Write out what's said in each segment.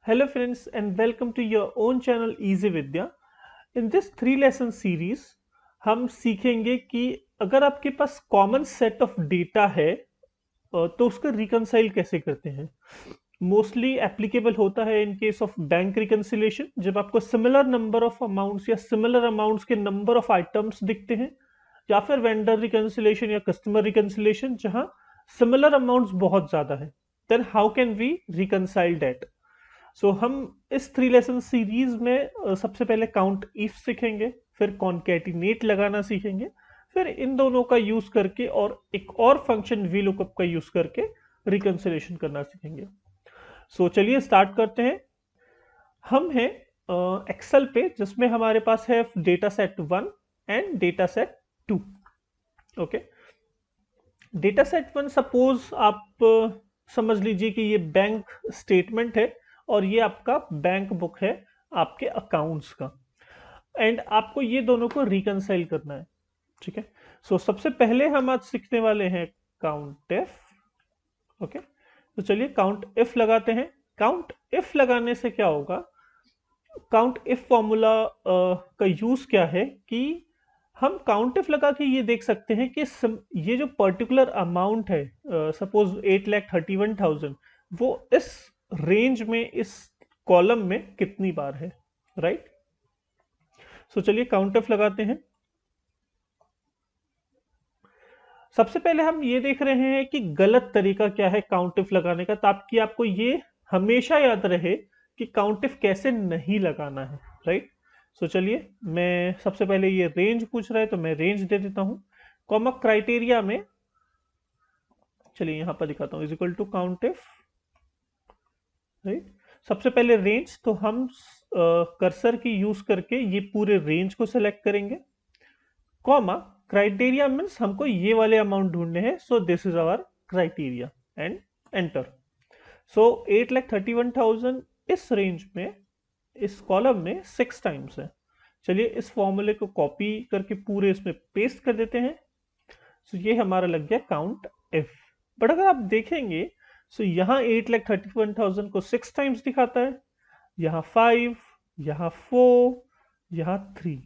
Hello friends and welcome to your own channel Easy Vidya. In this 3 lesson series हम सीखेंगे कि अगर आपके पास कॉमन सेट ऑफ डेटा है तो उसका रिकंसाइल कैसे करते हैं। मोस्टली एप्लीकेबल होता है in case of bank reconciliation, जब आपको सिमिलर नंबर ऑफ अमाउंट्स या सिमिलर अमाउंट्स के नंबर ऑफ आइटम्स दिखते हैं, या फिर वेंडर रिकंसिलेशन या कस्टमर रिकंसिलेशन जहां सिमिलर अमाउंट्स बहुत ज्यादा है। Then how can we reconcile that. So हम इस 3 लेसन सीरीज में सबसे पहले काउंट इफ सीखेंगे, फिर कॉन्केटिनेट लगाना सीखेंगे, फिर इन दोनों का यूज करके और एक और फंक्शन वी लुकअप का यूज करके रिकंसिलेशन करना सीखेंगे। सो चलिए स्टार्ट करते हैं। हम हैं एक्सेल पे जिसमें हमारे पास है data set 1 and data set 2। Okay, data set 1 suppose आप समझ लीजिए कि ये बैंक स्टेटमेंट है और ये आपका बैंक बुक है आपके अकाउंट्स का, एंड आपको ये दोनों को रिकंसाइल करना है। ठीक है, सो सबसे पहले हम आज सीखने वाले हैं काउंट इफ। ओके, तो चलिए काउंट इफ लगाते हैं। काउंट इफ लगाने से क्या होगा, काउंट इफ फॉर्मूला का यूज क्या है कि हम काउंट इफ लगा के ये देख सकते हैं कि ये जो पर्टिकुलर अमाउंट है, सपोज 8,31,000, वो इस रेंज में, इस कॉलम में कितनी बार है। राइट, सो चलिए काउंट इफ लगाते हैं। सबसे पहले हम ये देख रहे हैं कि गलत तरीका क्या है काउंट इफ लगाने का, ताकि आपको ये हमेशा याद रहे कि काउंट इफ कैसे नहीं लगाना है। राइट, सो चलिए मैं सबसे पहले, ये रेंज पूछ रहा है तो मैं रेंज दे देता हूं, कॉमा क्राइटेरिया में, चलिए यहां पर दिखाता हूं, is equal to count if. Right, सबसे पहले रेंज, तो हम कर्सर की यूज करके ये पूरे रेंज को सिलेक्ट करेंगे, कॉमा क्राइटेरिया मीन्स हमको ये वाले अमाउंट ढूंढने हैं, so this is our criteria, and enter. So 8,31,000 इस रेंज में, इस कॉलम में 6 टाइम्स है। चलिए इस फॉर्मूले को कॉपी करके पूरे इसमें पेस्ट कर देते हैं। सो ये हमारा लग गया काउंट इफ। बट अगर आप देखेंगे, सो यहाँ 8,31,000 को 6 टाइम्स दिखाता है, यहाँ 5, यहाँ 4, यहाँ 3,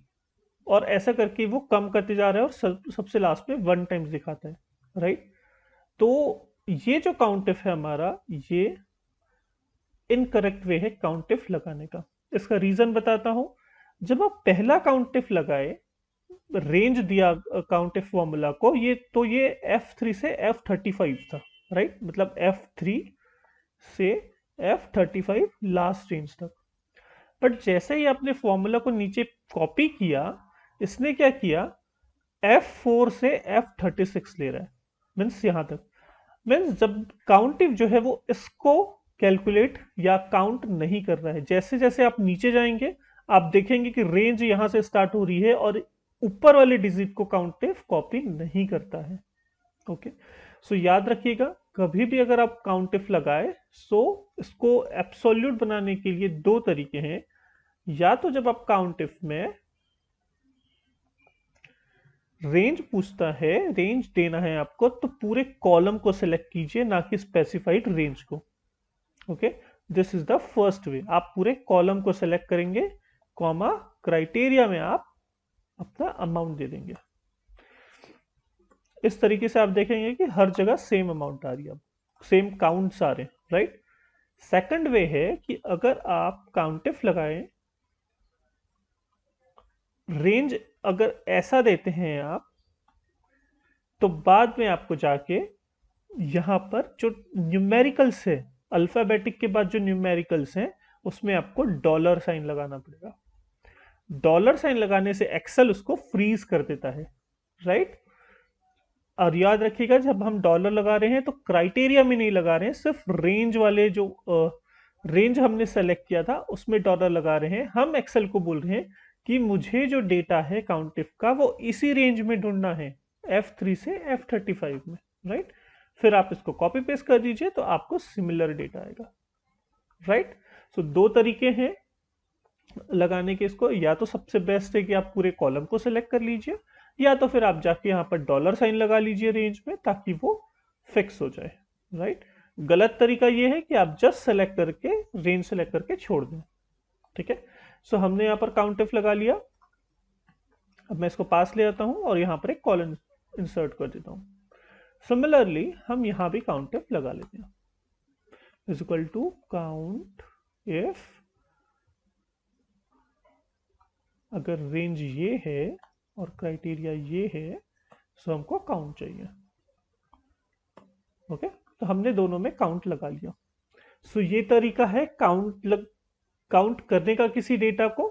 और ऐसा करके वो कम करते जा रहा है और सबसे लास्ट में 1 टाइम्स दिखाता है। राइट, तो ये जो काउंट इफ है हमारा, ये इनकरेक्ट वे है काउंट इफ लगाने का। इसका रीजन बताता हूं। जब आप पहला काउंट इफ लगाए, रेंज दिया काउंट इफ फॉर्मूला को, ये तो ये F3 से F35 था। राइट, मतलब F3 से F35 लास्ट रेंज तक। बट जैसे ही आपने फॉर्मूला को नीचे कॉपी किया, इसने क्या किया, F4 से F36 ले रहा है, मीन्स यहां तक। मीन्स जब काउंट इफ जो है वो इसको कैलकुलेट या काउंट नहीं कर रहा है। जैसे जैसे आप नीचे जाएंगे, आप देखेंगे कि रेंज यहां से स्टार्ट हो रही है और ऊपर वाले डिजिट को काउंट इफ कॉपी नहीं करता है। ओके, सो याद रखिएगा, कभी भी अगर आप काउंट इफ लगाए, सो इसको एब्सोल्यूट बनाने के लिए 2 तरीके हैं। या तो जब आप काउंट इफ में रेंज पूछता है, रेंज देना है आपको, तो पूरे कॉलम को सिलेक्ट कीजिए, ना कि स्पेसिफाइड रेंज को। Okay, this is the first way. आप पूरे कॉलम को सिलेक्ट करेंगे, कॉमा क्राइटेरिया में आप अपना अमाउंट दे देंगे। इस तरीके से आप देखेंगे कि हर जगह सेम अमाउंट आ रही है, सेम काउंट्स आ रहे हैं। राइट, सेकंड वे है कि अगर आप काउंट इफ लगाएं, रेंज अगर ऐसा देते हैं आप, तो बाद में आपको जाके यहां पर जो न्यूमेरिकल्स है, अल्फाबेटिक के बाद जो न्यूमेरिकल्स हैं, उसमें आपको डॉलर साइन लगाना पड़ेगा। डॉलर साइन लगाने से एक्सेल उसको फ्रीज कर देता है। राइट, और याद रखिएगा, जब हम डॉलर लगा रहे हैं तो क्राइटेरिया में नहीं लगा रहे हैं, सिर्फ रेंज वाले जो रेंज हमने सेलेक्ट किया था उसमें डॉलर लगा रहे हैं। हम एक्सेल को बोल रहे हैं कि मुझे जो डेटा है काउंट इफ का, वो इसी रेंज में ढूंढना है, F3 से F35 में। राइट, फिर आप इसको कॉपी पेस्ट कर दीजिए तो आपको सिमिलर डेटा आएगा। राइट, सो 2 तरीके हैं लगाने के इसको। या तो सबसे बेस्ट है कि आप पूरे कॉलम को सिलेक्ट कर लीजिए, या तो फिर आप जाके यहाँ पर डॉलर साइन लगा लीजिए रेंज में, ताकि वो फिक्स हो जाए। राइट, गलत तरीका ये है कि आप जस्ट सेलेक्ट करके रेंज सेलेक्ट करके छोड़ दें। ठीक है, सो हमने यहाँ पर काउंट इफ लगा लिया। अब मैं इसको पास ले आता हूँ और यहाँ पर एक कॉलन इंसर्ट कर देता हूँ। सिमिलरली हम यहाँ भी काउंट इफ लगा लेते हैं, is equal to count if, अगर रेंज ये है और क्राइटेरिया ये है, सो हमको काउंट चाहिए। ओके, तो हमने दोनों में काउंट लगा लिया। सो ये तरीका है काउंट करने का किसी डेटा को।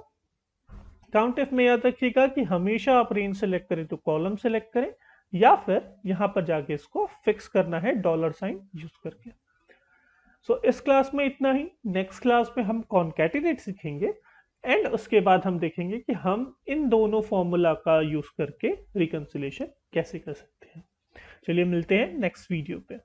काउंट इफ में याद रखिएगा कि हमेशा आप रेंज सेलेक्ट करें तो कॉलम सेलेक्ट करें, या फिर यहां पर जाके इसको फिक्स करना है डॉलर साइन यूज करके। सो इस क्लास में इतना ही। नेक्स्ट क्लास में हम कॉनकैटिनेट सीखेंगे एंड उसके बाद हम देखेंगे कि हम इन दोनों फॉर्मूला का यूज करके रिकंसिलिएशन कैसे कर सकते हैं। चलिए मिलते हैं नेक्स्ट वीडियो पे।